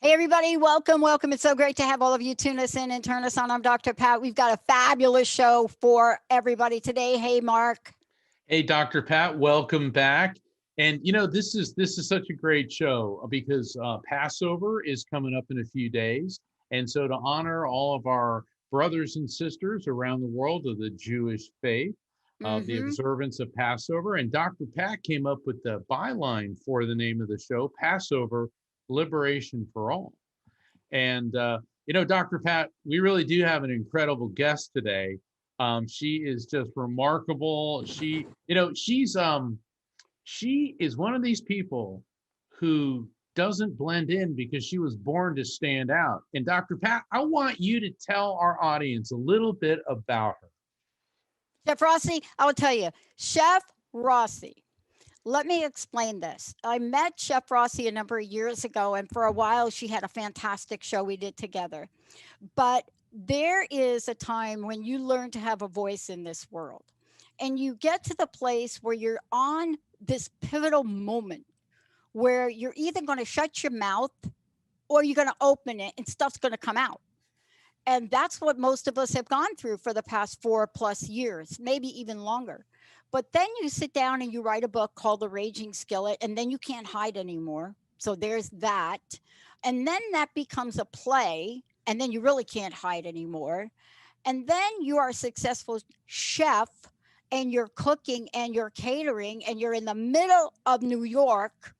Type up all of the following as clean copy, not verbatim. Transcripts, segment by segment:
Hey, everybody. Welcome. It's so great to have all of you tune us in and turn us on. I'm Dr. Pat. We've got a fabulous show for everybody today. Hey, Mark. Hey, Dr. Pat. Welcome back. And, you know, this is such a great show because Passover is coming up in a few days. And so to honor all of our brothers and sisters around the world of the Jewish faith, the observance of Passover. And Dr. Pat came up with the byline for the name of the show, Passover, Liberation for All. And, you know, Dr. Pat, we really do have an incredible guest today. She is just remarkable. She is one of these people who doesn't blend in because she was born to stand out. And Dr. Pat, I want you to tell our audience a little bit about her. Chef Rossi, I will tell you, Chef Rossi. Let me explain this. I met Chef Rossi a number of years ago, and for a while she had a fantastic show we did together. But there is a time when you learn to have a voice in this world, and you get to the place where you're on this pivotal moment where you're either going to shut your mouth or you're going to open it and stuff's going to come out. And that's what most of us have gone through for the past 4+ years, maybe even longer. But then you sit down and you write a book called The Raging Skillet, and then you can't hide anymore. So there's that. And then that becomes a play, and then you really can't hide anymore. And then you are a successful chef, and you're cooking and you're catering, and you're in the middle of New York.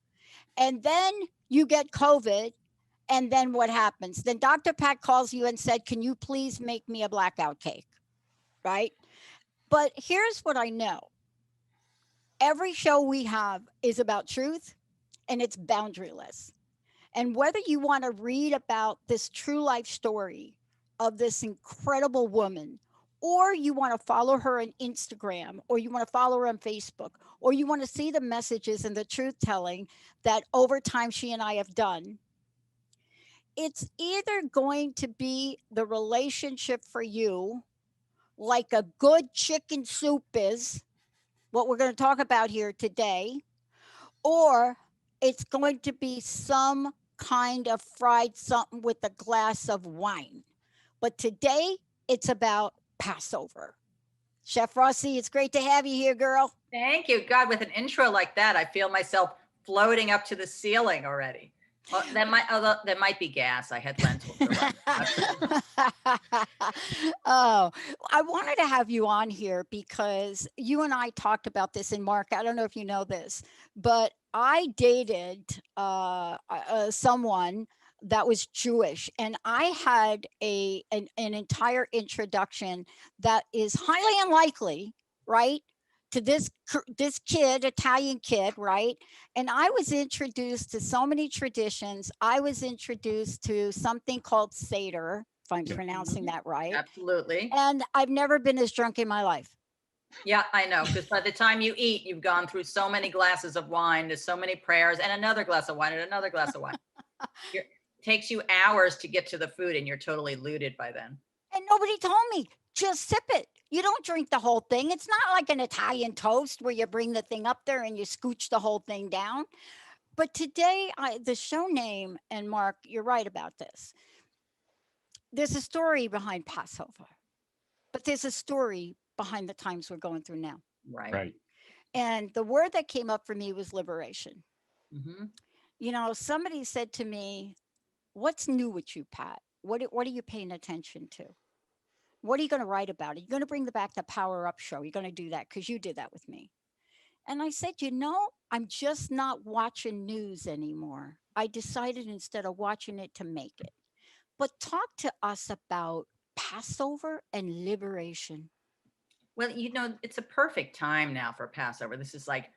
And then you get COVID. And then what happens? Then Dr. Pat calls you and said, can you please make me a blackout cake? Right? But here's what I know. Every show we have is about truth, and it's boundaryless. And whether you want to read about this true life story of this incredible woman, or you want to follow her on Instagram, or you want to follow her on Facebook, or you want to see the messages and the truth telling that over time she and I have done, it's either going to be the relationship for you, like a good chicken soup is, what we're going to talk about here today, or it's going to be some kind of fried something with a glass of wine. But today it's about Passover. Chef Rossi, it's great to have you here, girl. Thank you. God, with an intro like that, I feel myself floating up to the ceiling already. Well, that might be gas. I had lentils. Oh, I wanted to have you on here because you and I talked about this. And Mark, I don't know if you know this, but I dated someone that was Jewish, and I had an entire introduction that is highly unlikely, right, to this kid, Italian kid, right? And I was introduced to so many traditions. I was introduced to something called Seder, if I'm Yeah. pronouncing Mhm. that right. Absolutely. And I've never been as drunk in my life. Yeah, I know. Because by the time you eat, you've gone through so many glasses of wine, there's so many prayers, and another glass of wine, and another glass of wine. It takes you hours to get to the food, and you're totally looted by then. And nobody told me, just sip it. You don't drink the whole thing. It's not like an Italian toast where you bring the thing up there and you scooch the whole thing down. But today, the show name, and Mark, you're right about this. There's a story behind Passover, but there's a story behind the times we're going through now. Right. Right. And the word that came up for me was liberation. Hmm. You know, somebody said to me, "What's new with you, Pat? What are you paying attention to? What are you going to write about? Are you going to bring back the Power Up show? You're going to do that because you did that with me." And I said, "You know, I'm just not watching news anymore. I decided instead of watching it to make it." But talk to us about Passover and liberation. Well, it's a perfect time now for Passover. This is like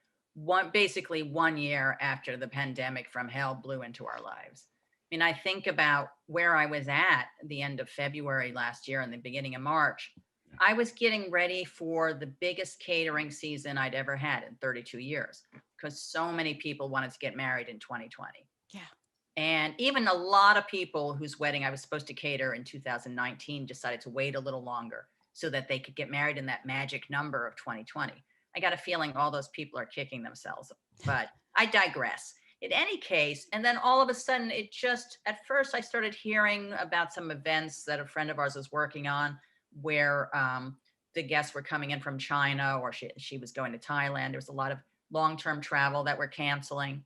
basically 1 year after the pandemic from hell blew into our lives. I mean, I think about where I was at the end of February last year and the beginning of March. I was getting ready for the biggest catering season I'd ever had in 32 years because so many people wanted to get married in 2020. Yeah. And even a lot of people whose wedding I was supposed to cater in 2019 decided to wait a little longer so that they could get married in that magic number of 2020. I got a feeling all those people are kicking themselves, but I digress. In any case, and then all of a sudden, at first, I started hearing about some events that a friend of ours was working on where the guests were coming in from China or she was going to Thailand. There was a lot of long-term travel that we're canceling.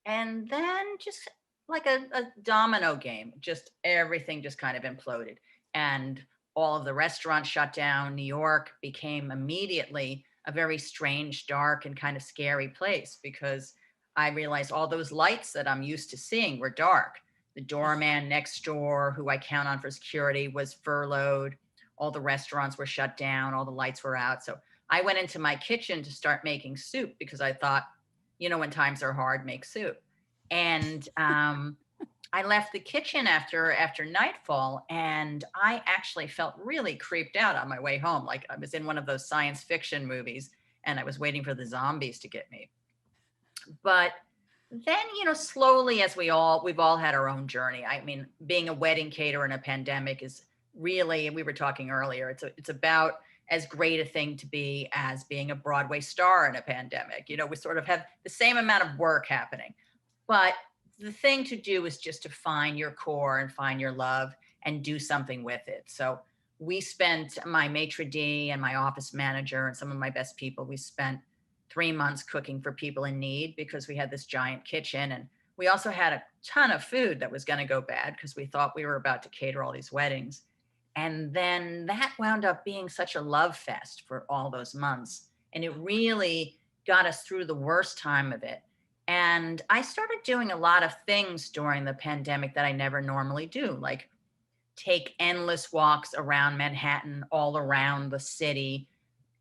And then just like a domino game, just everything just kind of imploded. And all of the restaurants shut down. New York became immediately a very strange, dark, and kind of scary place because I realized all those lights that I'm used to seeing were dark. The doorman next door, who I count on for security, was furloughed. All the restaurants were shut down. All the lights were out. So I went into my kitchen to start making soup because I thought, when times are hard, make soup. And I left the kitchen after nightfall, and I actually felt really creeped out on my way home, like I was in one of those science fiction movies, and I was waiting for the zombies to get me. But then, slowly, as we've all had our own journey. I mean, being a wedding caterer in a pandemic is really, we were talking earlier, it's about as great a thing to be as being a Broadway star in a pandemic. We sort of have the same amount of work happening. But the thing to do is just to find your core and find your love and do something with it. So we spent, my maitre d' and my office manager and some of my best people, we spent 3 months cooking for people in need because we had this giant kitchen. And we also had a ton of food that was going to go bad because we thought we were about to cater all these weddings. And then that wound up being such a love fest for all those months. And it really got us through the worst time of it. And I started doing a lot of things during the pandemic that I never normally do, like take endless walks around Manhattan, all around the city,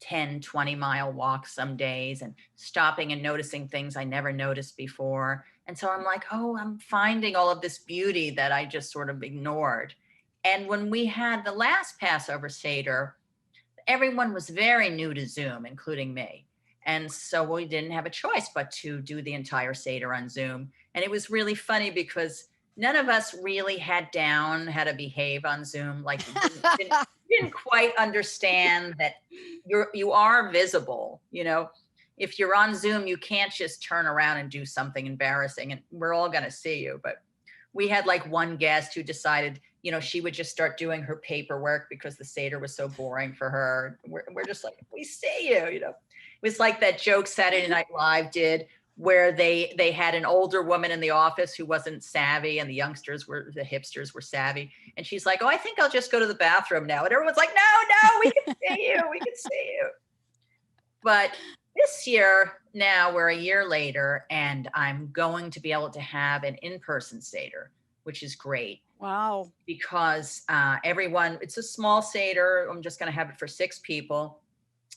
10, 20-mile walks some days, and stopping and noticing things I never noticed before. And so I'm like, oh, I'm finding all of this beauty that I just sort of ignored. And when we had the last Passover Seder, everyone was very new to Zoom, including me. And so we didn't have a choice but to do the entire Seder on Zoom. And it was really funny because none of us really had down how to behave on Zoom. Like didn't quite understand that you are visible. If you're on Zoom, you can't just turn around and do something embarrassing and we're all going to see you. But we had like one guest who decided, she would just start doing her paperwork because the Seder was so boring for her. We're just like, we see you, It was like that joke Saturday Night Live did where they had an older woman in the office who wasn't savvy and the hipsters were savvy. And she's like, oh, I think I'll just go to the bathroom now. And everyone's like, no, we can see you. We can see you. But this year, now we're a year later, and I'm going to be able to have an in-person Seder, which is great. Wow. Because it's a small Seder. I'm just going to have it for 6 people.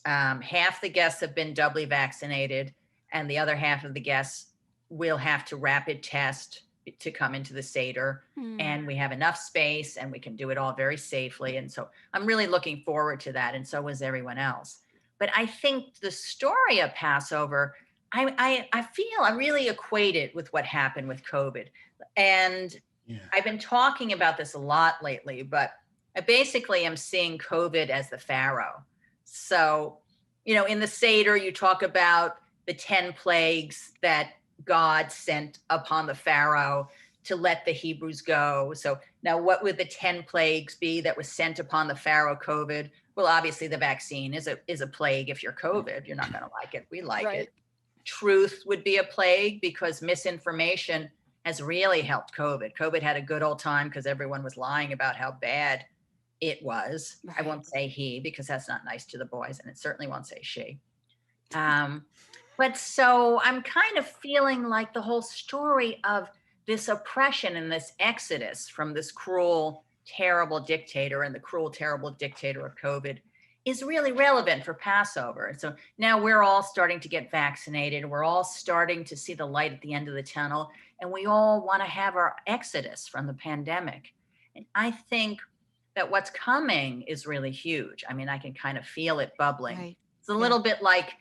Half the guests have been doubly vaccinated, and the other half of the guests will have to rapid test to come into the Seder. And we have enough space and we can do it all very safely. And so I'm really looking forward to that. And so was everyone else. But I think the story of Passover, I feel I really equate it with what happened with COVID. And I've been talking about this a lot lately, but I basically am seeing COVID as the Pharaoh. So, in the Seder, you talk about the 10 plagues that God sent upon the Pharaoh to let the Hebrews go. So now what would the 10 plagues be that was sent upon the Pharaoh COVID? Well, obviously the vaccine is a plague. If you're COVID, you're not going to like it. We like it. Truth would be a plague because misinformation has really helped COVID. COVID had a good old time because everyone was lying about how bad it was. Right. I won't say he because that's not nice to the boys, and it certainly won't say she. But so I'm kind of feeling like the whole story of this oppression and this exodus from this cruel, terrible dictator and the cruel, terrible dictator of COVID is really relevant for Passover. So now we're all starting to get vaccinated. We're all starting to see the light at the end of the tunnel, and we all want to have our exodus from the pandemic. And I think that what's coming is really huge. I mean, I can kind of feel it bubbling. Right. It's a little bit like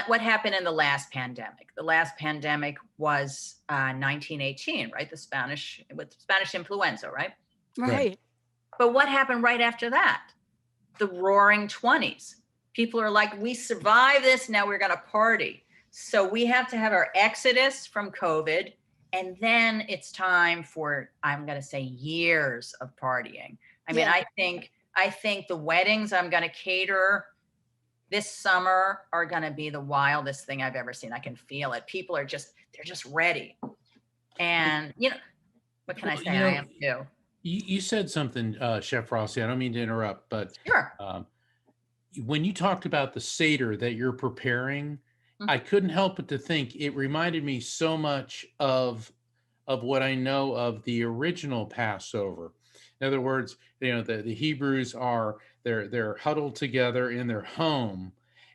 what happened in the last pandemic. The last pandemic was 1918, right? The Spanish influenza, right? Right. But what happened right after that? The roaring 20s. People are like, we survived this, now we're going to party. So we have to have our exodus from COVID, and then it's time for, I'm going to say, years of partying. I mean, I think the weddings I'm going to cater this summer are going to be the wildest thing I've ever seen. I can feel it. People are they're just ready. And, what can I say? I am too. You said something, Chef Rossi, I don't mean to interrupt, but sure. When you talked about the Seder that you're preparing, I couldn't help but to think it reminded me so much of what I know of the original Passover. In other words, the Hebrews they're huddled together in their home,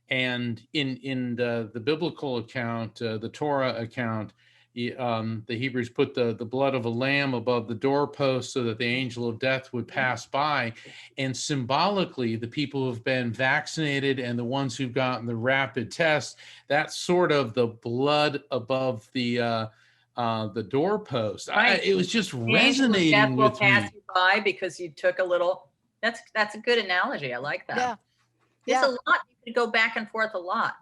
and in the biblical account, the Torah account, the Hebrews put the blood of a lamb above the doorpost so that the angel of death would pass by, and symbolically, the people who've been vaccinated and the ones who've gotten the rapid test, that's sort of the blood above the doorpost. Right. It was just resonating with me. Pass you by because you took a little. That's a good analogy. I like that. Yeah. There's a lot. You could go back and forth a lot.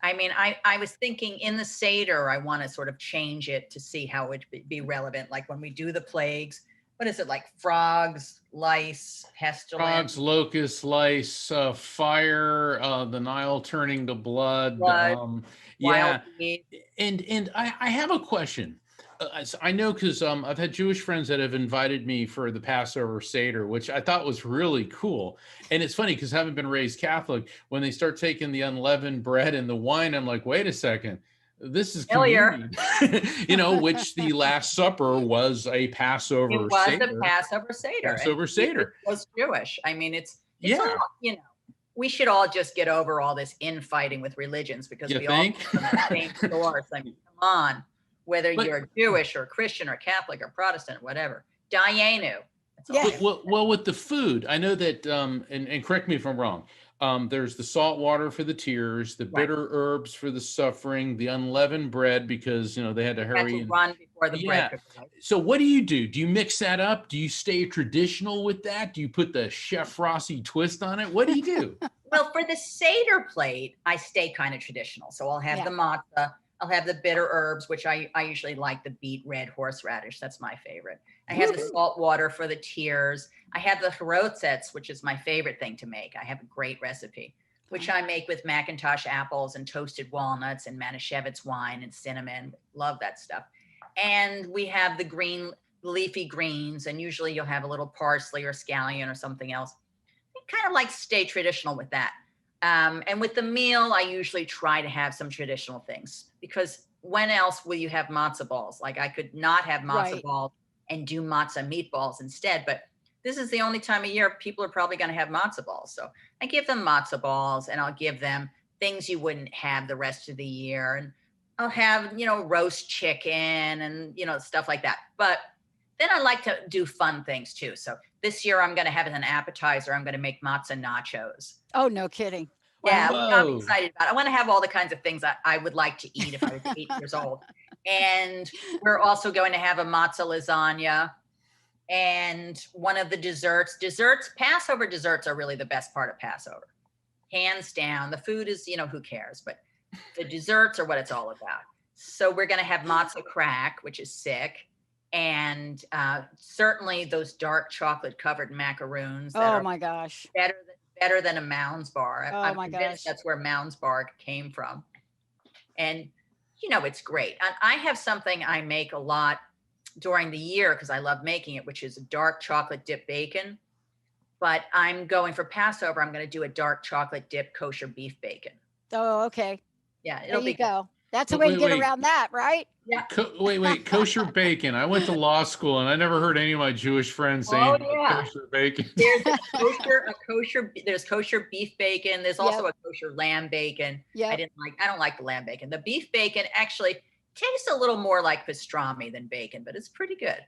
I mean, I was thinking in the Seder, I want to sort of change it to see how it would be relevant. Like when we do the plagues, what is it, like frogs, lice, pestilence? Frogs, locusts, lice, fire, the Nile turning to blood. Wild meat. And I have a question. I know because I've had Jewish friends that have invited me for the Passover Seder, which I thought was really cool. And it's funny because having been raised Catholic, when they start taking the unleavened bread and the wine, I'm like, wait a second, this is communion. Which the Last Supper was a Passover Seder. It was a Passover Seder. Passover Seder. It was Jewish. I mean, it's all, we should all just get over all this infighting with religions because we all come from the same source. I mean, come on. Whether you're Jewish or Christian or Catholic or Protestant, whatever. Dayenu. Well, with the food, I know that, and correct me if I'm wrong, there's the salt water for the tears, the bitter herbs for the suffering, the unleavened bread because, they had to hurry. Had to run before the bread. So what do? Do you mix that up? Do you stay traditional with that? Do you put the Chef Rossi twist on it? What do you do? Well, for the Seder plate, I stay kind of traditional. So I'll have the matzah. I'll have the bitter herbs, which I usually like the beet red horseradish. That's my favorite. I have the salt water for the tears. I have the charotzets, which is my favorite thing to make. I have a great recipe, which I make with Macintosh apples and toasted walnuts and Manischewitz wine and cinnamon. Love that stuff. And we have the green leafy greens, and usually you'll have a little parsley or scallion or something else. I kind of like stay traditional with that. And with the meal, I usually try to have some traditional things because when else will you have matzo balls? Like I could not have matzo balls and do matzo meatballs instead, but this is the only time of year people are probably going to have matzo balls. So I give them matzo balls, and I'll give them things you wouldn't have the rest of the year. And I'll have, roast chicken and, stuff like that. But then I like to do fun things too. So this year I'm going to have as an appetizer, I'm going to make matzo nachos. Oh, no kidding. Yeah, Wow. I'm excited about it. I want to have all the kinds of things I would like to eat if I was 8 years old. And we're also going to have a matzo lasagna. And one of the desserts, Passover desserts are really the best part of Passover. Hands down. The food is, who cares? But the desserts are what it's all about. So we're going to have matzah crack, which is sick. And certainly those dark chocolate covered macaroons. Oh my gosh. Better than a Mounds bar. Oh I'm my convinced gosh. that's where Mounds bar came from. And, it's great. And I have something I make a lot during the year because I love making it, which is a dark chocolate dip bacon. But I'm going for Passover. I'm going to do a dark chocolate dip kosher beef bacon. Oh, okay. Yeah, There it'll you be good. go. That's a way to get around that, right? Yeah. Wait, kosher bacon. I went to law school and I never heard any of my Jewish friends saying kosher bacon. There's there's kosher beef bacon. There's also a kosher lamb bacon. Yeah. I don't like the lamb bacon. The beef bacon actually tastes a little more like pastrami than bacon, but it's pretty good.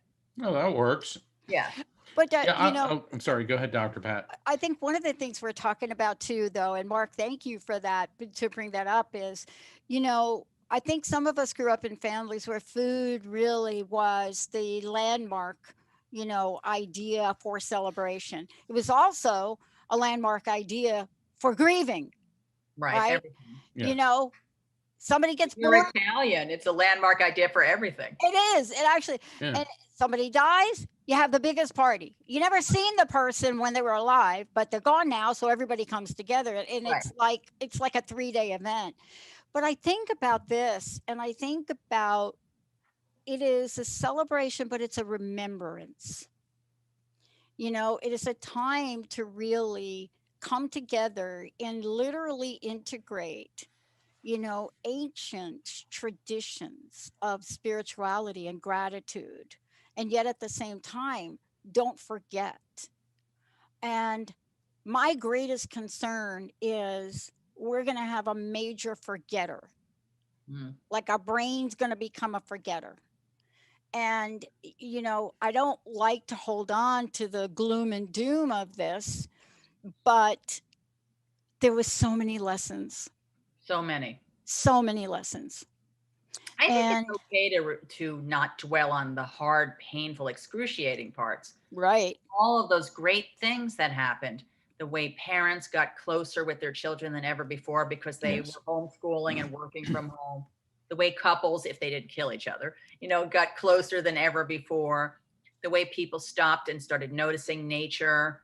Oh, that works. Yeah. But, I'm sorry. Go ahead, Dr. Pat. I think one of the things we're talking about too, though, and Mark, thank you for that, to bring that up is, I think some of us grew up in families where food really was the landmark, idea for celebration. It was also a landmark idea for grieving. Right? Everything. Yeah. Somebody gets You're born. Italian. It's a landmark idea for everything. It is. It actually, and somebody dies, you have the biggest party. You never seen the person when they were alive, but they're gone now. So everybody comes together, and it's like a 3-day event. But I think about this, and I think about it is a celebration, but it's a remembrance. It is a time to really come together and literally integrate ancient traditions of spirituality and gratitude. And yet at the same time, don't forget. And my greatest concern is we're going to have a major forgetter. Like our brain's going to become a forgetter. And, I don't like to hold on to the gloom and doom of this, but there was so many lessons. So many lessons. I think it's okay to not dwell on the hard, painful, excruciating parts. Right. All of those great things that happened, the way parents got closer with their children than ever before because they were homeschooling and working from home. The way couples, if they didn't kill each other, got closer than ever before. The way people stopped and started noticing nature,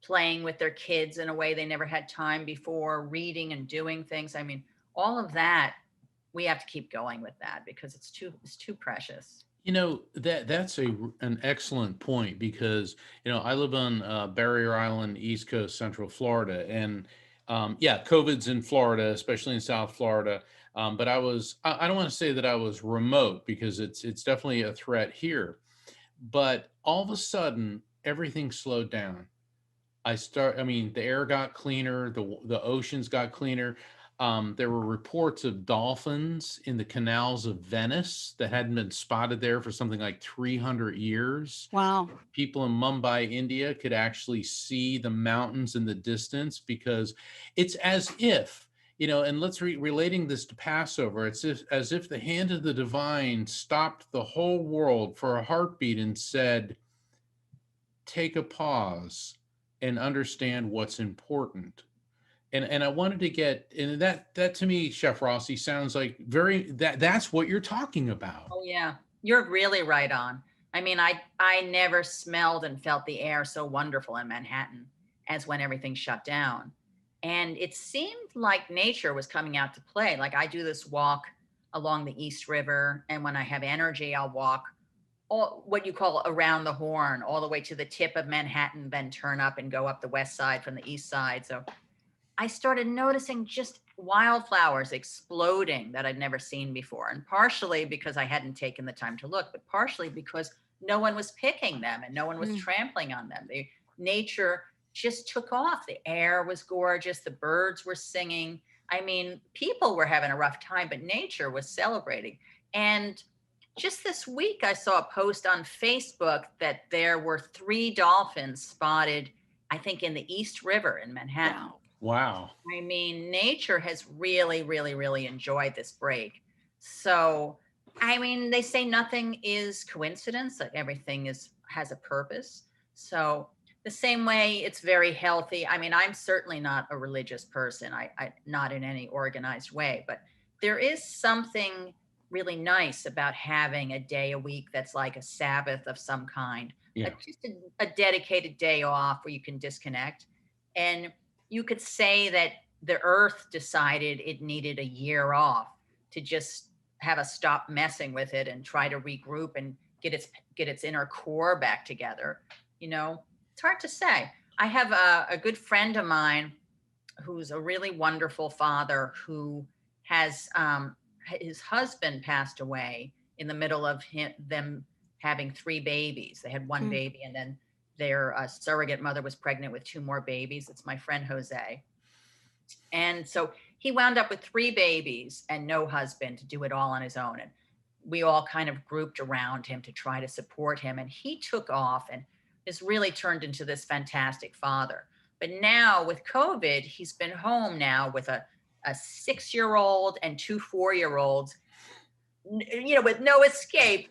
playing with their kids in a way they never had time before, reading and doing things. I mean, all of that, we have to keep going with that because it's too precious. That's an excellent point because, I live on Barrier Island, East Coast, Central Florida. And COVID's in Florida, especially in South Florida. But I don't want to say that I was remote because it's definitely a threat here. But all of a sudden, everything slowed down. The air got cleaner, the oceans got cleaner. There were reports of dolphins in the canals of Venice that hadn't been spotted there for something like 300 years. Wow. People in Mumbai, India could actually see the mountains in the distance because it's as if, and let's relating this to Passover, it's as if the hand of the divine stopped the whole world for a heartbeat and said, take a pause and understand what's important. And I wanted to get, and that to me, Chef Rossi, sounds like that's what you're talking about. Oh yeah, you're really right on. I mean, I never smelled and felt the air so wonderful in Manhattan as when everything shut down. And it seemed like nature was coming out to play. Like I do this walk along the East River, and when I have energy, I'll walk what you call around the Horn, all the way to the tip of Manhattan, then turn up and go up the west side from the east side. So I started noticing just wildflowers exploding that I'd never seen before. And partially because I hadn't taken the time to look, but partially because no one was picking them and no one was Mm. trampling on them. Nature just took off. The air was gorgeous. The birds were singing. I mean, people were having a rough time, but nature was celebrating. And just this week, I saw a post on Facebook that there were 3 dolphins spotted, I think, in the East River in Manhattan. Wow. Wow. I mean, nature has really, really, really enjoyed this break. So, I mean, they say nothing is coincidence, that everything has a purpose. So, the same way it's very healthy. I mean, I'm certainly not a religious person. I not in any organized way, but there is something really nice about having a day a week that's like a Sabbath of some kind, Yeah. just a dedicated day off where you can disconnect. And you could say that the earth decided it needed a year off to just have us stop messing with it and try to regroup and get its inner core back together. You know, it's hard to say. I have a good friend of mine who's a really wonderful father who has his husband passed away in the middle of them having 3 babies. They had one Mm. baby, and then their surrogate mother was pregnant with 2 more babies. It's my friend Jose. And so he wound up with 3 babies and no husband to do it all on his own. And we all kind of grouped around him to try to support him. And he took off and has really turned into this fantastic father. But now with COVID, he's been home now with a 6-year-old and 2 4-year-olds, with no escape.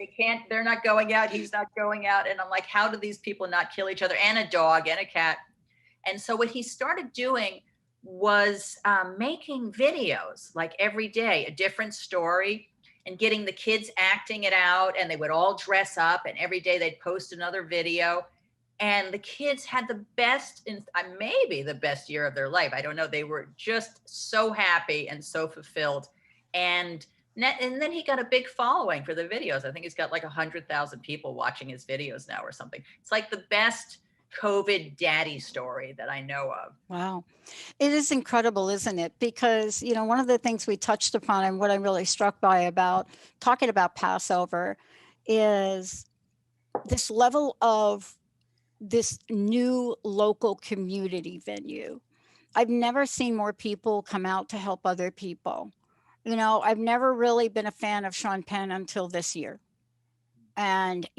They're not going out. He's not going out. And I'm like, how do these people not kill each other? And a dog and a cat. And so what he started doing was making videos like every day, a different story, and getting the kids acting it out. And they would all dress up, and every day they'd post another video. And the kids had the best, maybe the best year of their life. I don't know. They were just so happy and so fulfilled. And then he got a big following for the videos. I think he's got like 100,000 people watching his videos now or something. It's like the best COVID daddy story that I know of. Wow. It is incredible, isn't it? Because, one of the things we touched upon and what I'm really struck by about talking about Passover is this level of this new local community venue. I've never seen more people come out to help other people. I've never really been a fan of Sean Penn until this year. And,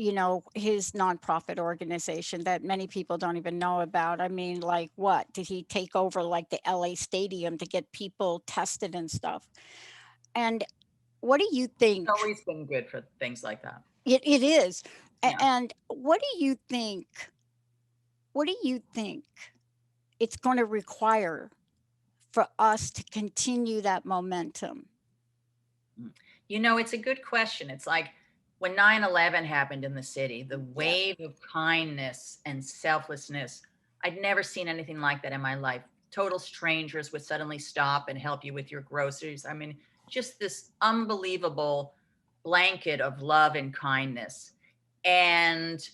his nonprofit organization that many people don't even know about. I mean, like, what? Did he take over like the LA Stadium to get people tested and stuff? And what do you think? It's always been good for things like that. It is. Yeah. And what do you think? What do you think it's going to require for us to continue that momentum? It's a good question. It's like when 9/11 happened in the city, the wave of kindness and selflessness, I'd never seen anything like that in my life. Total strangers would suddenly stop and help you with your groceries. I mean, just this unbelievable blanket of love and kindness. And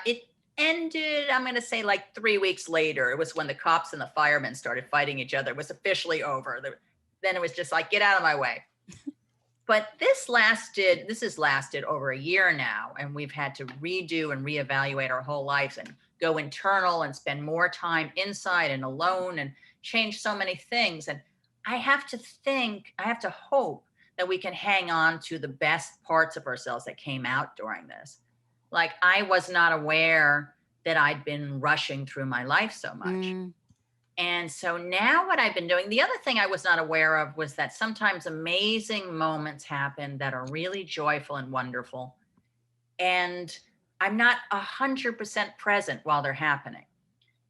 it ended, I'm going to say, like 3 weeks later. It was when the cops and the firemen started fighting each other. It was officially over. Then it was just like, get out of my way. But this has lasted over a year now, and we've had to redo and reevaluate our whole lives and go internal and spend more time inside and alone and change so many things. And I have to hope that we can hang on to the best parts of ourselves that came out during this. Like, I was not aware that I'd been rushing through my life so much. Mm. And so now what I've been doing, the other thing I was not aware of was that sometimes amazing moments happen that are really joyful and wonderful. And I'm not 100% present while they're happening.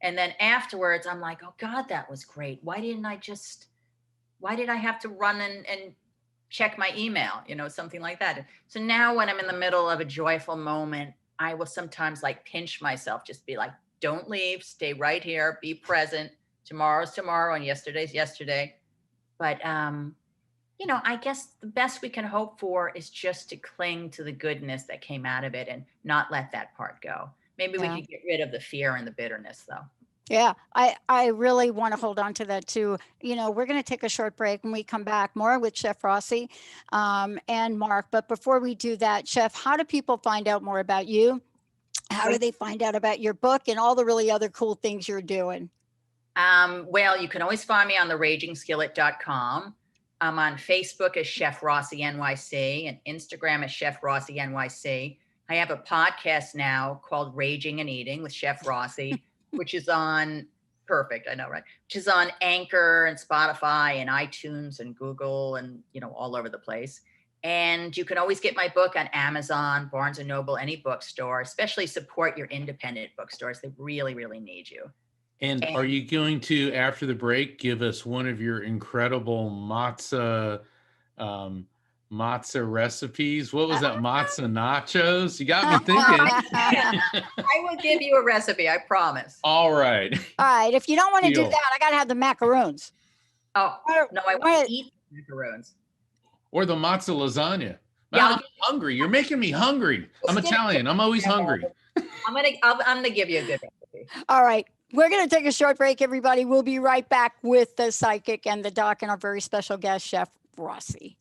And then afterwards, I'm like, oh God, that was great. Why did I have to run and check my email, something like that. So now when I'm in the middle of a joyful moment, I will sometimes like pinch myself, just be like, don't leave, stay right here, be present. Tomorrow's tomorrow and yesterday's yesterday. But, I guess the best we can hope for is just to cling to the goodness that came out of it and not let that part go. Maybe we Yeah. could get rid of the fear and the bitterness, though. Yeah, I really want to hold on to that too. You know, we're going to take a short break when we come back more with Chef Rossi and Mark. But before we do that, Chef, how do people find out more about you? How do they find out about your book and all the really other cool things you're doing? Well, you can always find me on the ragingskillet.com. I'm on Facebook as Chef Rossi NYC and Instagram as Chef Rossi NYC. I have a podcast now called Raging and Eating with Chef Rossi, which is on perfect, I know, right? Which is on Anchor and Spotify and iTunes and Google and, you know, all over the place. And you can always get my book on Amazon, Barnes and Noble, any bookstore. Especially support your independent bookstores. They really, really need you. And are you going to, after the break, give us one of your incredible matzah recipes? What was that? Matzah nachos? You got me thinking. I will give you a recipe, I promise. All right. All right. If you don't want to do Deal. that, I got to have the macaroons. Oh, no, I want to eat macaroons. Or the matzah lasagna. Yeah, I'm hungry. You're making me hungry. I'm Italian. I'm always hungry. I'm gonna give you a good recipe. All right. We're going to take a short break, everybody. We'll be right back with the psychic and the doc and our very special guest, Chef Rossi.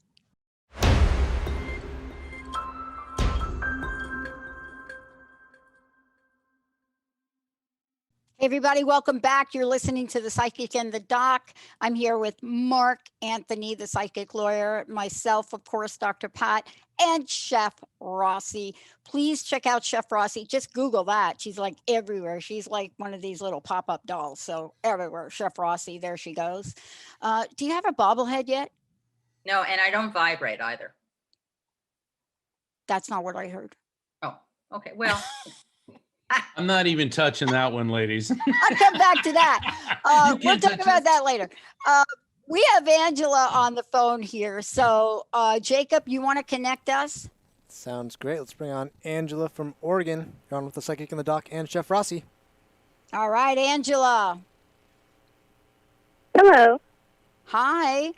Hey everybody, welcome back. You're listening to The Psychic and the Doc. I'm here with Mark Anthony, the psychic lawyer, myself, of course, Dr. Pat, and Chef Rossi. Please check out Chef Rossi. Just Google that. She's like everywhere. She's like one of these little pop-up dolls. So everywhere, Chef Rossi, there she goes. Do you have a bobblehead yet? No, and I don't vibrate either. That's not what I heard. Oh, okay. Well, I'm not even touching that one, ladies. I'll come back to that. We'll talk about that later. We have Angela on the phone here. So, Jacob, you want to connect us? Sounds great. Let's bring on Angela from Oregon. You're on with the Psychic and the Doc and Chef Rossi. All right, Angela. Hello. Hi.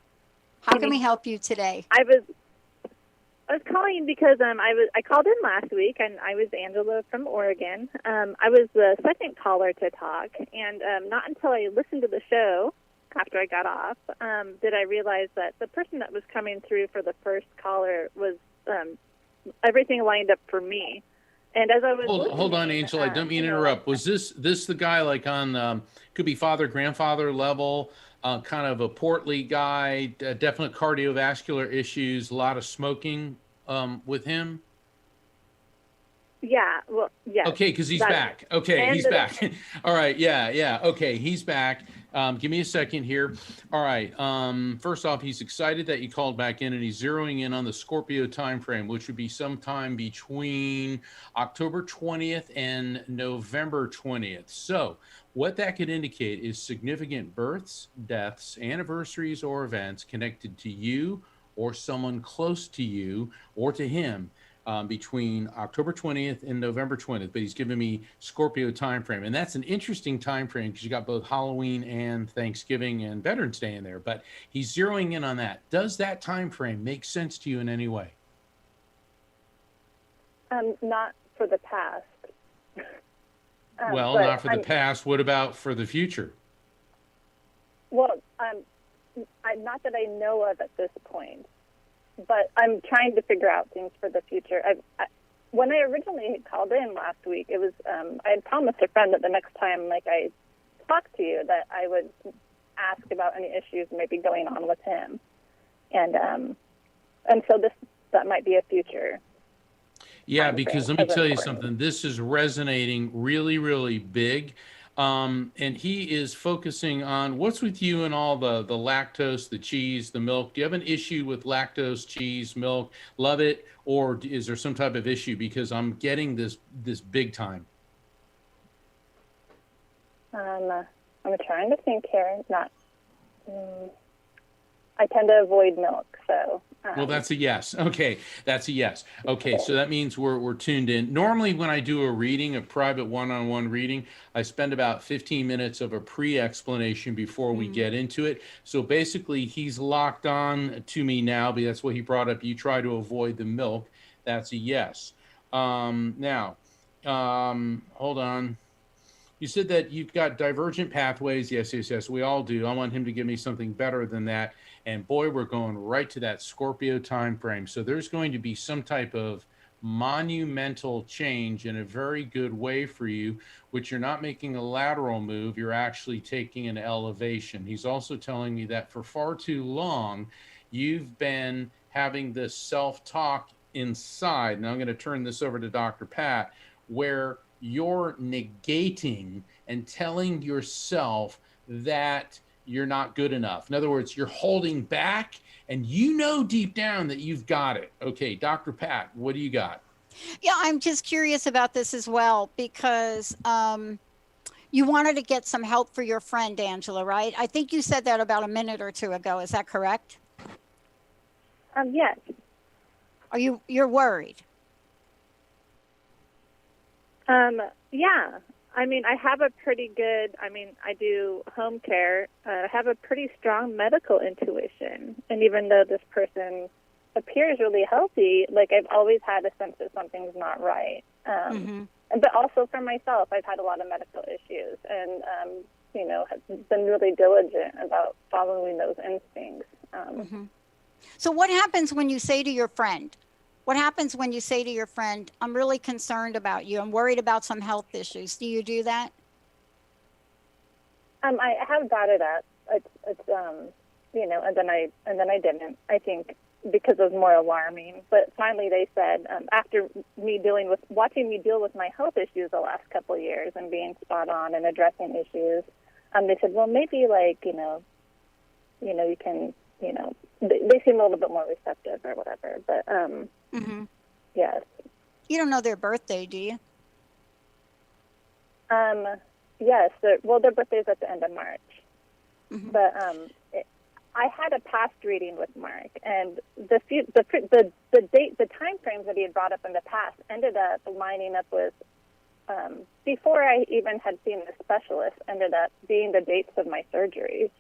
How can we help you today? I was calling because I called in last week and I was Angela from Oregon. I was the second caller to talk, and not until I listened to the show after I got off did I realize that the person that was coming through for the first caller was everything lined up for me. And as I was hold on, Angela. I don't mean to interrupt. Was this the guy like on could be father grandfather level? Kind of a portly guy, definite cardiovascular issues, a lot of smoking with him. Yeah, well, yeah. Okay, because he's back. Okay, he's back. All right, yeah. Okay, he's back. Give me a second here. All right. First off, he's excited that you called back in, and he's zeroing in on the Scorpio time frame, which would be sometime between October 20th and November 20th. So what that could indicate is significant births, deaths, anniversaries, or events connected to you or someone close to you or to him between October 20th and November 20th. But he's given me Scorpio time frame. And that's an interesting time frame because you got both Halloween and Thanksgiving and Veterans Day in there. But he's zeroing in on that. Does that time frame make sense to you in any way? Not for the past. Well, not for the past. What about for the future? Well, not that I know of at this point, but I'm trying to figure out things for the future. When I originally had called in last week, it was I had promised a friend that the next time I talked to you that I would ask about any issues maybe going on with him, and so that might be a future. Yeah, because let me tell you something. This is resonating really, really big. And he is focusing on what's with you and all the lactose, the cheese, the milk. Do you have an issue with lactose, cheese, milk? Love it? Or is there some type of issue? Because I'm getting this big time. I'm trying to think here. I tend to avoid milk, so. Well, that's a yes. Okay, that's a yes. Okay, so that means we're tuned in. Normally, when I do a reading, a private one-on-one reading, I spend about 15 minutes of a pre-explanation before we get into it. So basically, he's locked on to me now, but that's what he brought up. You try to avoid the milk. That's a yes. Now, hold on. You said that you've got divergent pathways. Yes, yes, yes. We all do. I want him to give me something better than that. And boy, we're going right to that Scorpio time frame. So there's going to be some type of monumental change in a very good way for you, which you're not making a lateral move. You're actually taking an elevation. He's also telling me that for far too long, you've been having this self-talk inside. Now I'm going to turn this over to Dr. Pat, where you're negating and telling yourself that you're not good enough. In other words, you're holding back, and you know deep down that you've got it. Okay, Dr. Pat, what do you got? Yeah, I'm just curious about this as well, because you wanted to get some help for your friend, Angela, right? I think you said that about a minute or two ago. Is that correct? Yes. You're worried? Yeah. I mean, I have a pretty good, I do home care. I have a pretty strong medical intuition. And even though this person appears really healthy, like I've always had a sense that something's not right. But also for myself, I've had a lot of medical issues and, have been really diligent about following those instincts. So what happens when you say to your friend, I'm really concerned about you. I'm worried about some health issues. Do you do that? I have brought it up. It's and then I didn't. I think because it was more alarming. But finally, they said after watching me deal with my health issues the last couple of years and being spot on and addressing issues, they said, well, maybe you can, they seem a little bit more receptive or whatever. But yes. You don't know their birthday, do you? Yes. Their birthday's at the end of March. But I had a past reading with Mark, and the time frames that he had brought up in the past ended up lining up with before I even had seen the specialist. Ended up being the dates of my surgeries,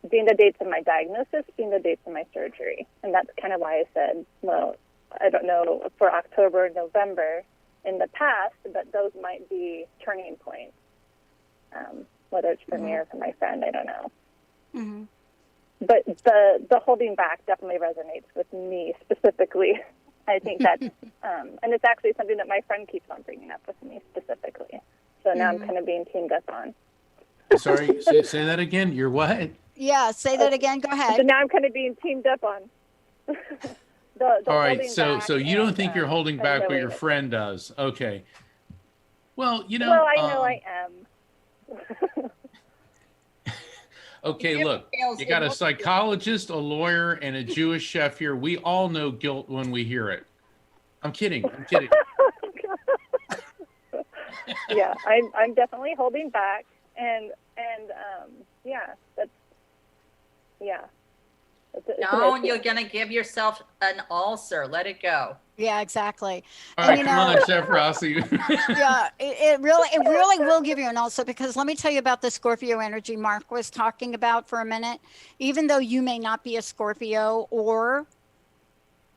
being the dates of my diagnosis, being the dates of my surgery, and that's kind of why I said, well, I don't know for October, November in the past, but those might be turning points. Whether it's for me or for my friend, I don't know. But the holding back definitely resonates with me specifically. I think that's, and it's actually something that my friend keeps on bringing up with me specifically. So now I'm kind of being teamed up on. Sorry, say that again. You're what? Yeah, say that again. Go ahead. So now I'm kind of being teamed up on. All right, so you don't think you're holding back what your friend does. Okay. Well, Well, I know I am. Okay, look, you got a psychologist, a lawyer, and a Jewish chef here. We all know guilt when we hear it. I'm kidding. Yeah, I'm definitely holding back, and No, you're gonna give yourself an ulcer. Let it go. Yeah, exactly. All right, come on, Chef Rossi. Yeah, it really will give you an ulcer, because let me tell you about the Scorpio energy Mark was talking about for a minute. Even though you may not be a Scorpio, or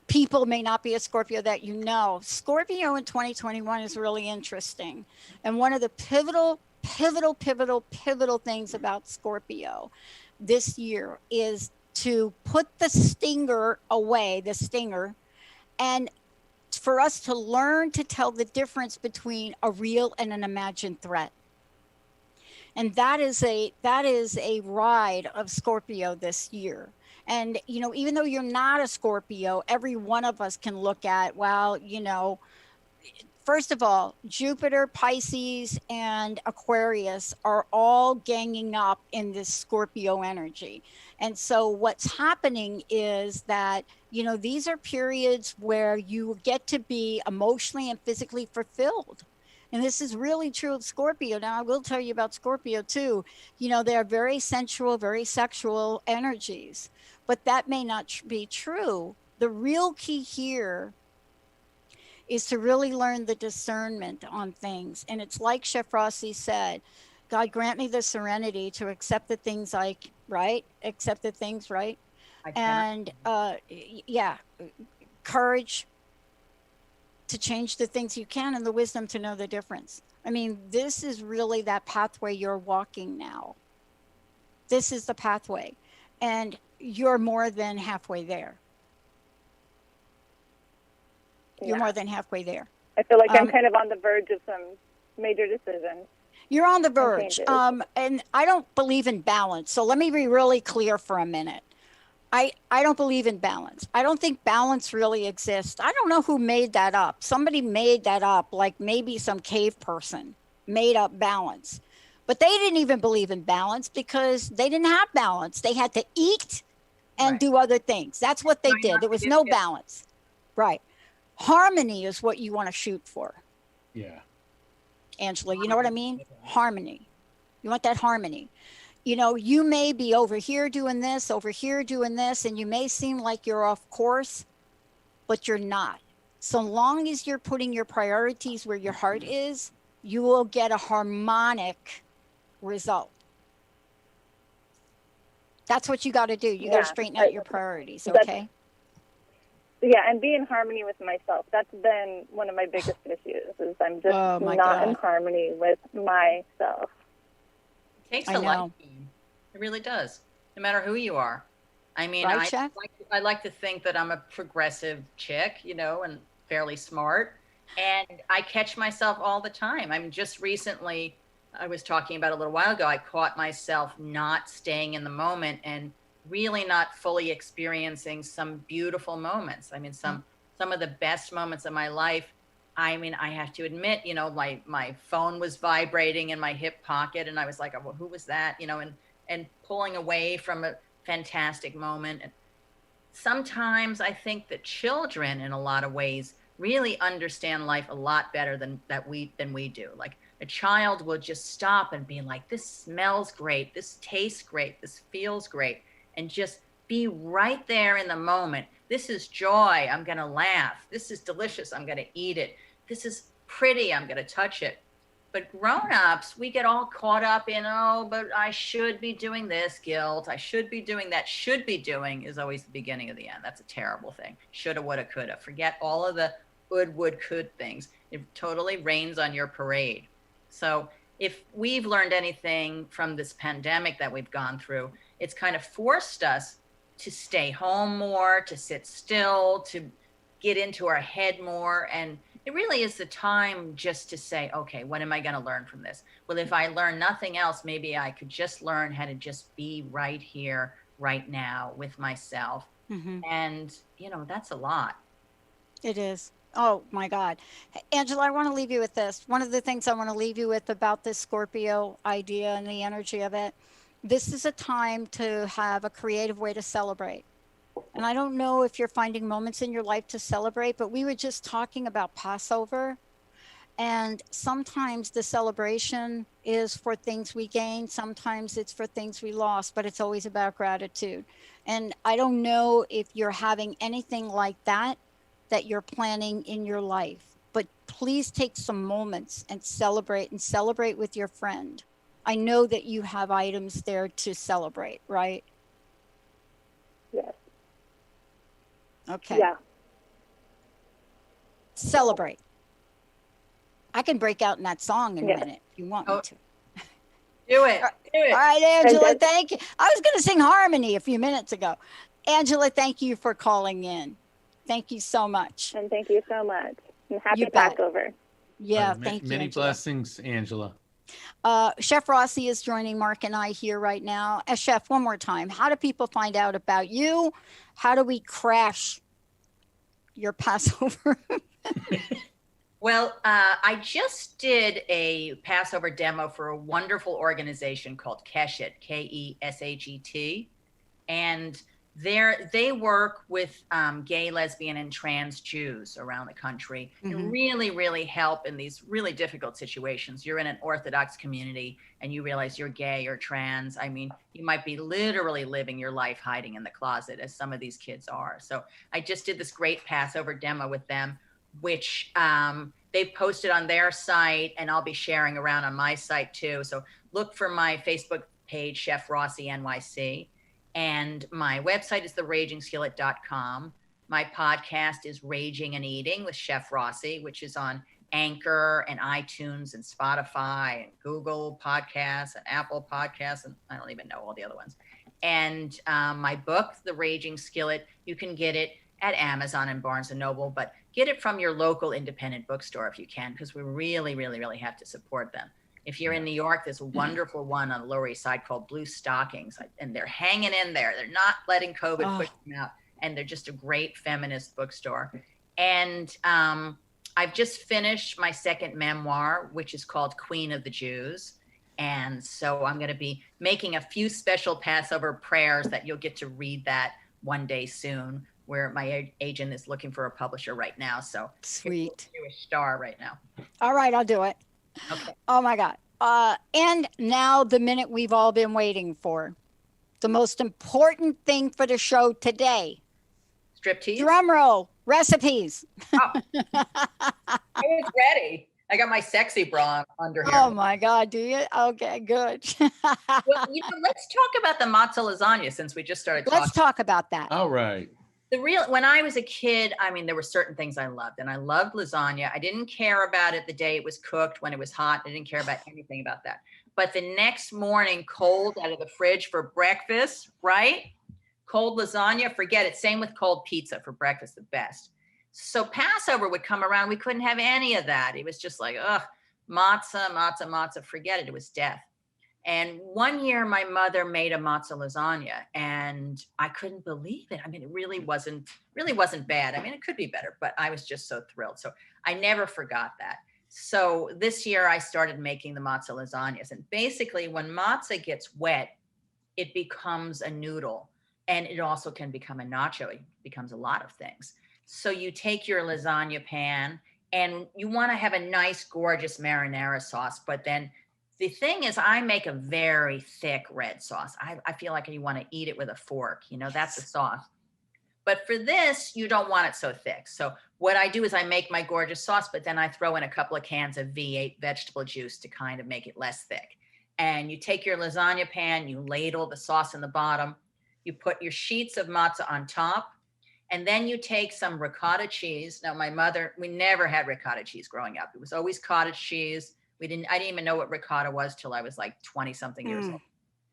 people may not be a Scorpio that you know, Scorpio in 2021 is really interesting. And one of the pivotal things about Scorpio this year is to put the stinger away, and for us to learn to tell the difference between a real and an imagined threat. And that is a ride of Scorpio this year. And, even though you're not a Scorpio, every one of us can look at, well, first of all, Jupiter, Pisces, and Aquarius are all ganging up in this Scorpio energy. And so what's happening is that, these are periods where you get to be emotionally and physically fulfilled. And this is really true of Scorpio. Now, I will tell you about Scorpio too. They're very sensual, very sexual energies, but that may not be true. The real key here is to really learn the discernment on things. And it's like Chef Rossi said, God grant me the serenity to accept the things right. And courage to change the things you can, and the wisdom to know the difference. I mean, this is really that pathway you're walking now. This is the pathway, and you're more than halfway there. You're more than halfway there. I feel like I'm kind of on the verge of some major decisions. You're on the verge. And I don't believe in balance. So let me be really clear for a minute. I don't believe in balance. I don't think balance really exists. I don't know who made that up. Somebody made that up, like maybe some cave person made up balance. But they didn't even believe in balance because they didn't have balance. They had to eat and do other things. That's what they did. There was no balance. Right. Harmony is what you want to shoot for. Yeah. Angela, you know what I mean? Harmony. You want that harmony. You know, you may be over here doing this, and you may seem like you're off course, but you're not. So long as you're putting your priorities where your heart is, you will get a harmonic result. That's what you got to do. You got to straighten out your priorities, okay? Yeah, and be in harmony with myself. That's been one of my biggest issues, is I'm just not in harmony with myself. It takes a life. It really does, no matter who you are. I mean, I like to think that I'm a progressive chick, you know, and fairly smart. And I catch myself all the time. I'm just recently, I was talking about a little while ago, I caught myself not staying in the moment and really not fully experiencing some beautiful moments. I mean, some of the best moments of my life. I mean, I have to admit, you know, my phone was vibrating in my hip pocket, and I was like, oh, well, who was that? You know, and pulling away from a fantastic moment. And sometimes I think that children, in a lot of ways, really understand life a lot better than we do. Like, a child will just stop and be like, this smells great, this tastes great, this feels great, and just be right there in the moment. This is joy, I'm gonna laugh. This is delicious, I'm gonna eat it. This is pretty, I'm gonna touch it. But grown-ups, we get all caught up in, oh, but I should be doing this, guilt. I should be doing that. Should be doing is always the beginning of the end. That's a terrible thing. Shoulda, woulda, coulda. Forget all of the would, could things. It totally rains on your parade. So if we've learned anything from this pandemic that we've gone through, it's kind of forced us to stay home more, to sit still, to get into our head more. And it really is the time just to say, okay, what am I going to learn from this? Well, if I learn nothing else, maybe I could just learn how to just be right here, right now with myself. And, you know, that's a lot. It is. Oh, my God. Angela, I want to leave you with this. One of the things I want to leave you with about this Scorpio idea and the energy of it, this is a time to have a creative way to celebrate. And I don't know if you're finding moments in your life to celebrate, but we were just talking about Passover. And sometimes the celebration is for things we gained. Sometimes it's for things we lost, but it's always about gratitude. And I don't know if you're having anything like that you're planning in your life, but please take some moments and celebrate with your friend. I know that you have items there to celebrate, right? Yes. Okay. Yeah. Celebrate. I can break out in that song in a minute if you want me to. Do it. Do it. All right, Angela, thank you. I was going to sing Harmony a few minutes ago. Angela, thank you for calling in. Thank you so much. And thank you so much. And happy Passover. Yeah, thank you. Many Angela. blessings, Angela. Chef Rossi is joining Mark and I here right now. Chef, one more time, how do people find out about you? How do we crash your Passover? Well, I just did a Passover demo for a wonderful organization called Keshet, Keshet. And they work with gay, lesbian, and trans Jews around the country and really, really help in these really difficult situations. You're in an Orthodox community and you realize you're gay or trans. I mean, you might be literally living your life hiding in the closet, as some of these kids are. So I just did this great Passover demo with them, which they've posted on their site, and I'll be sharing around on my site too. So look for my Facebook page, Chef Rossi NYC. And my website is theragingskillet.com. My podcast is Raging and Eating with Chef Rossi, which is on Anchor and iTunes and Spotify and Google Podcasts and Apple Podcasts, and I don't even know all the other ones. And my book, The Raging Skillet, you can get it at Amazon and Barnes & Noble, but get it from your local independent bookstore if you can, because we really, really, really have to support them. If you're in New York, there's a wonderful one on the Lower East Side called Blue Stockings, and they're hanging in there. They're not letting COVID push them out, and they're just a great feminist bookstore. And I've just finished my second memoir, which is called Queen of the Jews. And so I'm going to be making a few special Passover prayers that you'll get to read that one day soon, where my agent is looking for a publisher right now. So Sweet. Jewish star right now. All right, I'll do it. Okay. Oh my God. And now the minute we've all been waiting for. The most important thing for the show today. Striptease? Drum roll. Recipes. Oh. I was ready. I got my sexy bra under here. Oh my God, do you? Okay, good. Well, let's talk about the matzo lasagna since we just started talking. Let's talk about that. All right. When I was a kid, I mean, there were certain things I loved, and I loved lasagna. I didn't care about it the day it was cooked, when it was hot. I didn't care about anything about that. But the next morning, cold out of the fridge for breakfast, right? Cold lasagna, forget it. Same with cold pizza for breakfast, the best. So Passover would come around. We couldn't have any of that. It was just like, matzah, forget it. It was death. And one year my mother made a matzah lasagna and I couldn't believe it. I mean, it really wasn't bad. I mean, it could be better, but I was just so thrilled. So I never forgot that. So this year I started making the matzah lasagnas. And basically when matzah gets wet, it becomes a noodle, and it also can become a nacho. It becomes a lot of things. So you take your lasagna pan and you want to have a nice, gorgeous marinara sauce. But then the thing is, I make a very thick red sauce. I feel like you want to eat it with a fork. That's the sauce. But for this, you don't want it so thick. So what I do is I make my gorgeous sauce, but then I throw in a couple of cans of V8 vegetable juice to kind of make it less thick. And you take your lasagna pan, you ladle the sauce in the bottom, you put your sheets of matzah on top, and then you take some ricotta cheese. Now, we never had ricotta cheese growing up. It was always cottage cheese. I didn't even know what ricotta was till I was like 20 something years old.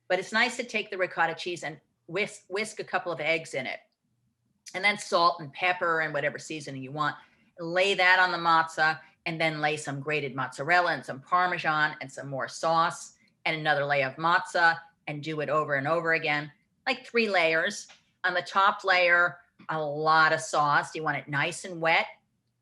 But it's nice to take the ricotta cheese and whisk a couple of eggs in it. And then salt and pepper and whatever seasoning you want. Lay that on the matzah, and then lay some grated mozzarella and some Parmesan and some more sauce and another layer of matzah, and do it over and over again, like 3 layers. On the top layer, a lot of sauce. You want it nice and wet.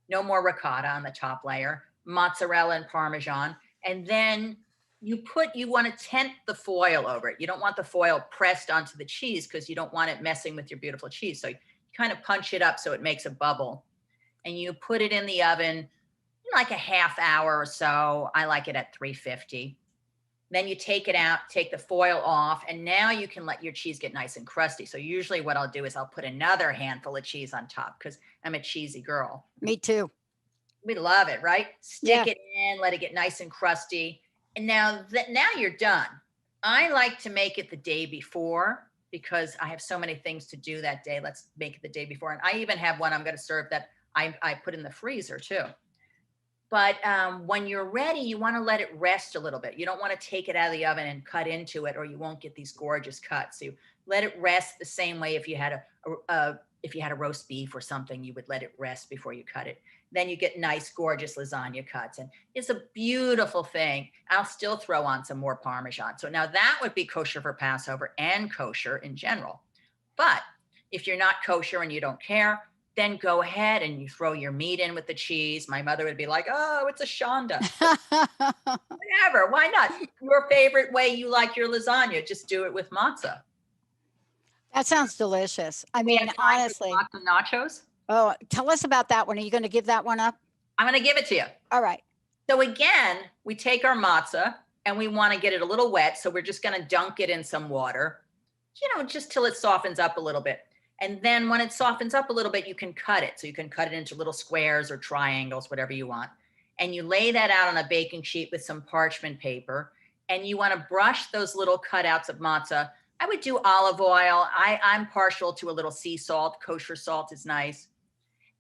No more ricotta on the top layer. Mozzarella and Parmesan. And then you want to tent the foil over it. You don't want the foil pressed onto the cheese because you don't want it messing with your beautiful cheese. So you kind of punch it up so it makes a bubble. And you put it in the oven like a half hour or so. I like it at 350. Then you take it out, take the foil off, and now you can let your cheese get nice and crusty. So usually what I'll do is I'll put another handful of cheese on top because I'm a cheesy girl. Me too. We love it, right? Stick it in, let it get nice and crusty. And now you're done. I like to make it the day before because I have so many things to do that day. Let's make it the day before. And I even have one I'm going to serve that I put in the freezer too. But when you're ready, you want to let it rest a little bit. You don't want to take it out of the oven and cut into it, or you won't get these gorgeous cuts. So you let it rest the same way if you had a roast beef or something, you would let it rest before you cut it. Then you get nice, gorgeous lasagna cuts. And it's a beautiful thing. I'll still throw on some more Parmesan. So now that would be kosher for Passover and kosher in general. But if you're not kosher and you don't care, then go ahead and you throw your meat in with the cheese. My mother would be like, oh, it's a shonda. Whatever, why not? Your favorite way you like your lasagna, just do it with matzah. That sounds delicious. I mean, honestly. Matzah nachos? Oh, tell us about that one. Are you going to give that one up? I'm going to give it to you. All right. So again, we take our matzah and we want to get it a little wet. So we're just going to dunk it in some water, just till it softens up a little bit. And then when it softens up a little bit, you can cut it. So you can cut it into little squares or triangles, whatever you want. And you lay that out on a baking sheet with some parchment paper. And you want to brush those little cutouts of matzah. I would do olive oil. I'm partial to a little sea salt. Kosher salt is nice.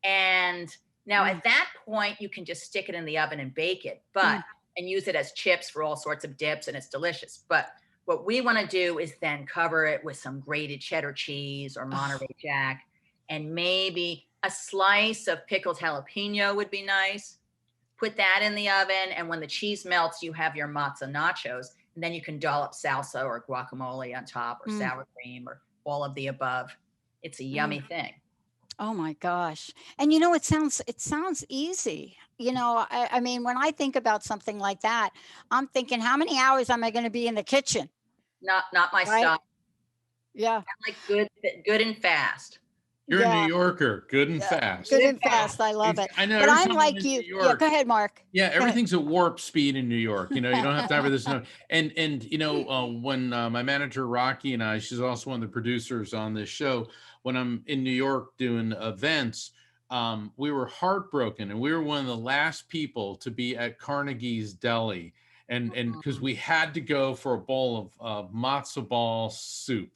And Now, at that point, you can just stick it in the oven and bake it, but and use it as chips for all sorts of dips, and it's delicious. But what we want to do is then cover it with some grated cheddar cheese or Monterey Jack, and maybe a slice of pickled jalapeno would be nice. Put that in the oven, and when the cheese melts, you have your matzo nachos, and then you can dollop salsa or guacamole on top, or sour cream, or all of the above. It's a yummy thing. Oh my gosh. And you know, it sounds easy. You know, I mean, when I think about something like that, I'm thinking, how many hours am I going to be in the kitchen? Not my Right? style. Yeah. I like good and fast. You're a Yeah. New Yorker, good and fast. Good and fast. I love it. I know. But every I'm time like in you. New Yeah, York, go ahead, Mark. yeah, ahead. everything's at warp speed in New York. You know, you don't have time for this. And you know, when my manager Rocky and I, she's also one of the producers on this show. When I'm in New York doing events, we were heartbroken, and we were one of the last people to be at Carnegie's Deli, and because we had to go for a bowl of matzo ball soup.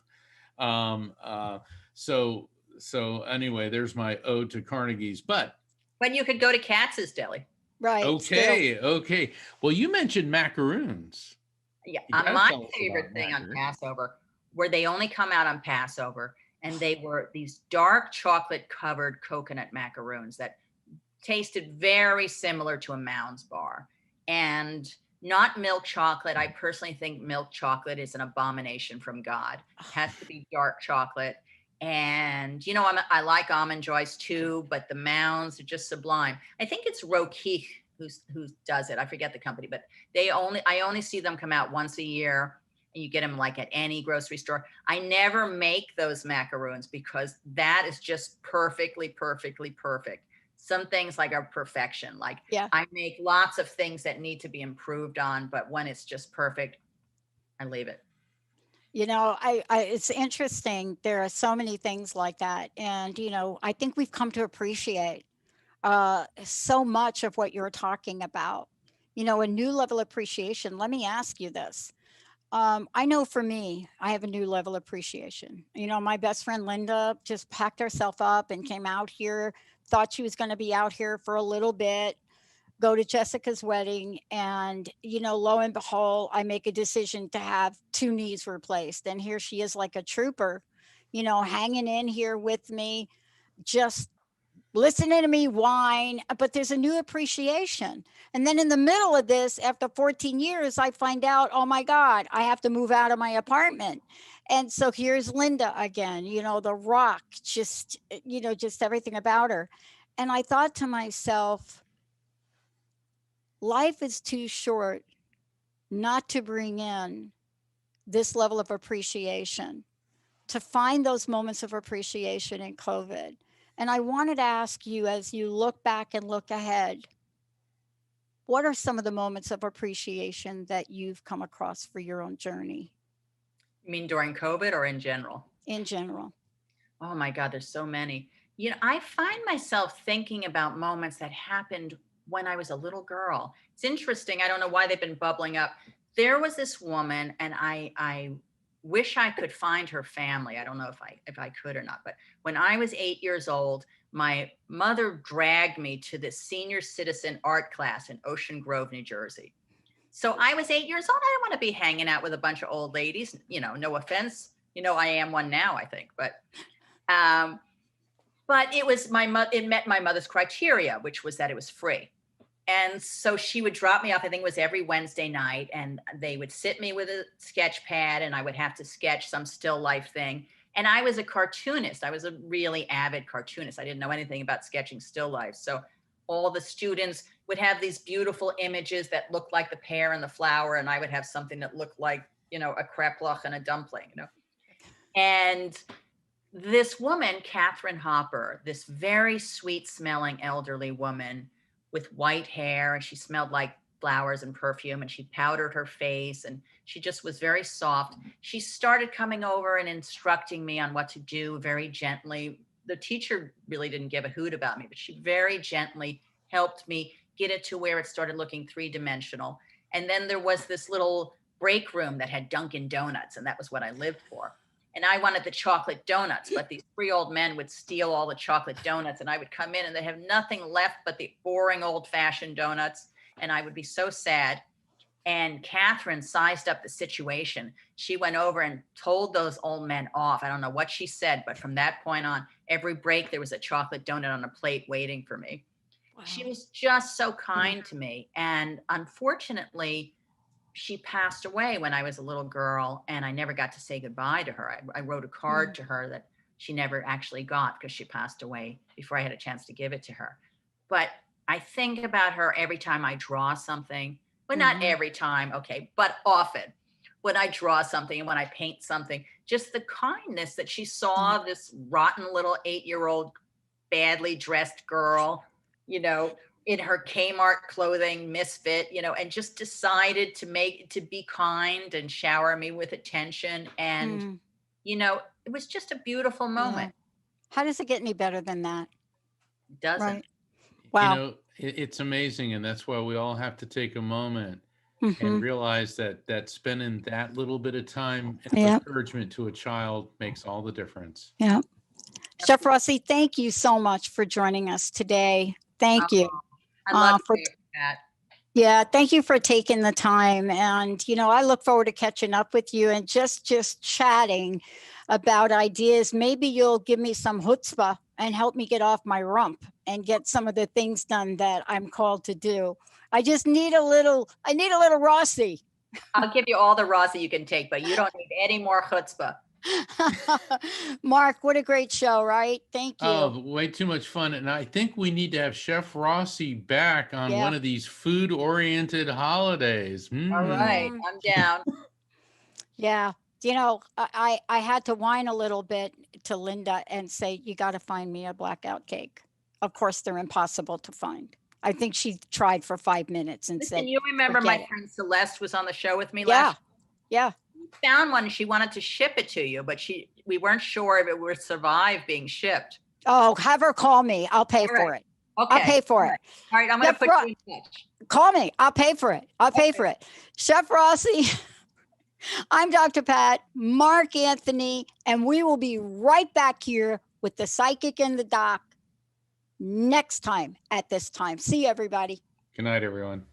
So anyway, there's my ode to Carnegie's. But When you could go to Katz's Deli. Right. okay. Well, you mentioned macaroons. Yeah, You gotta my tell us favorite about thing on macaroons. Passover, where they only come out on Passover, and they were these dark chocolate covered coconut macaroons that tasted very similar to a Mounds bar, and not milk chocolate. I personally think milk chocolate is an abomination from God. It has to be dark chocolate. And you know, I like almond joys too, but the Mounds are just sublime. I think it's Rokeach who does it. I forget the company, but I only see them come out once a year, and you get them like at any grocery store. I never make those macaroons because that is just perfectly perfect. Some things like are perfection. Like Yeah. I make lots of things that need to be improved on, but when it's just perfect, I leave it. You know, it's interesting. There are so many things like that. And, you know, I think we've come to appreciate so much of what you're talking about. You know, a new level of appreciation. Let me ask you this. I know for me, I have a new level of appreciation. You know, my best friend Linda just packed herself up and came out here, thought she was going to be out here for a little bit, go to Jessica's wedding. And, you know, lo and behold, I make a decision to have 2 knees replaced. And here she is like a trooper, you know, hanging in here with me, just listening to me whine, but there's a new appreciation. And then in the middle of this, after 14 years, I find out, oh my God, I have to move out of my apartment. And so here's Linda again, you know, the rock, just, you know, just everything about her. And I thought to myself, life is too short not to bring in this level of appreciation, to find those moments of appreciation in COVID. And I wanted to ask you, as you look back and look ahead, what are some of the moments of appreciation that you've come across for your own journey? You mean during COVID or in general? In general. Oh my God, there's so many. You know, I find myself thinking about moments that happened when I was a little girl. It's interesting. I don't know why they've been bubbling up. There was this woman, and I wish I could find her family. I don't know if I could or not. But when I was 8 years old, my mother dragged me to this senior citizen art class in Ocean Grove, New Jersey. So I was 8 years old. I didn't want to be hanging out with a bunch of old ladies. You know, no offense. You know, I am one now, I think. But it was it met my mother's criteria, which was that it was free. And so she would drop me off, I think it was every Wednesday night, and they would sit me with a sketch pad, and I would have to sketch some still life thing. And I was a cartoonist. I was a really avid cartoonist. I didn't know anything about sketching still life. So all the students would have these beautiful images that looked like the pear and the flower, and I would have something that looked like, you know, a kreplach and a dumpling, you know. And this woman, Catherine Hopper, this very sweet smelling elderly woman with white hair, and she smelled like flowers and perfume, and she powdered her face, and she just was very soft. She started coming over and instructing me on what to do very gently. The teacher really didn't give a hoot about me, but she very gently helped me get it to where it started looking 3-dimensional. And then there was this little break room that had Dunkin' Donuts, and that was what I lived for. and I wanted the chocolate donuts, but these 3 old men would steal all the chocolate donuts, and I would come in and they have nothing left but the boring old-fashioned donuts, and I would be so sad. And Catherine sized up the situation. She went over and told those old men off. I don't know what she said, but from that point on, every break there was a chocolate donut on a plate waiting for me. Wow. She was just so kind to me. And unfortunately, she passed away when I was a little girl, and I never got to say goodbye to her. I wrote a card to her that she never actually got because she passed away before I had a chance to give it to her. But I think about her every time I draw something. Well, not every time, okay, but often when I draw something and when I paint something, just the kindness that she saw this rotten little 8-year-old badly dressed girl, you know, in her Kmart clothing, misfit, you know, and just decided to be kind and shower me with attention. And, you know, it was just a beautiful moment. Yeah. How does it get any better than that? It doesn't. Right. Wow. You know, it's amazing. And that's why we all have to take a moment and realize that spending that little bit of time and encouragement to a child makes all the difference. Yeah. Chef Rossi, thank you so much for joining us today. Thank you. I love that. Yeah, thank you for taking the time. And, you know, I look forward to catching up with you and just chatting about ideas. Maybe you'll give me some chutzpah and help me get off my rump and get some of the things done that I'm called to do. I need a little Rossi. I'll give you all the Rossi you can take, but you don't need any more chutzpah. Mark, what a great show, right? Thank you. Oh, way too much fun. And I think we need to have Chef Rossi back on one of these food-oriented holidays. All right, I'm down. Yeah. You know, I had to whine a little bit to Linda and say, you got to find me a blackout cake. Of course, they're impossible to find. I think she tried for 5 minutes and said, you remember my friend Celeste was on the show with me last? Yeah. She found one and she wanted to ship it to you, but we weren't sure if it would survive being shipped. Oh, have her call me. I'll pay for it. Okay. I'll pay for it. All right, I'm going to put you in touch. Call me. I'll pay for it. I'll pay for it. Chef Rossi, I'm Dr. Pat, Mark Anthony, and we will be right back here with the Psychic in the Doc next time at this time. See you, everybody. Good night, everyone.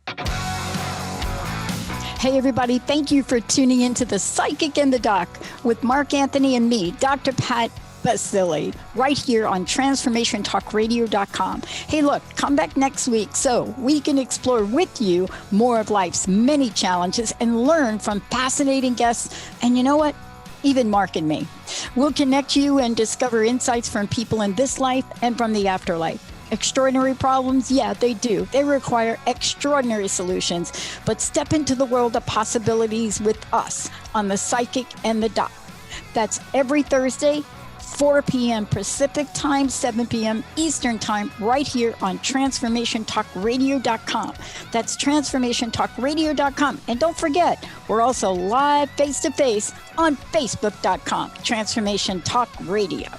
Hey, everybody. Thank you for tuning into the Psychic in the Doc with Mark Anthony and me, Dr. Pat Baccili, right here on TransformationTalkRadio.com. Hey, look, come back next week so we can explore with you more of life's many challenges and learn from fascinating guests. And you know what? Even Mark and me. We'll connect you and discover insights from people in this life and from the afterlife. Extraordinary problems? Yeah, they do. They require extraordinary solutions. But step into the world of possibilities with us on the Psychic and the Doc. That's every Thursday, 4 p.m. Pacific Time, 7 p.m. Eastern Time, right here on TransformationTalkRadio.com. That's TransformationTalkRadio.com. And don't forget, we're also live face-to-face on Facebook.com, Transformation Talk Radio.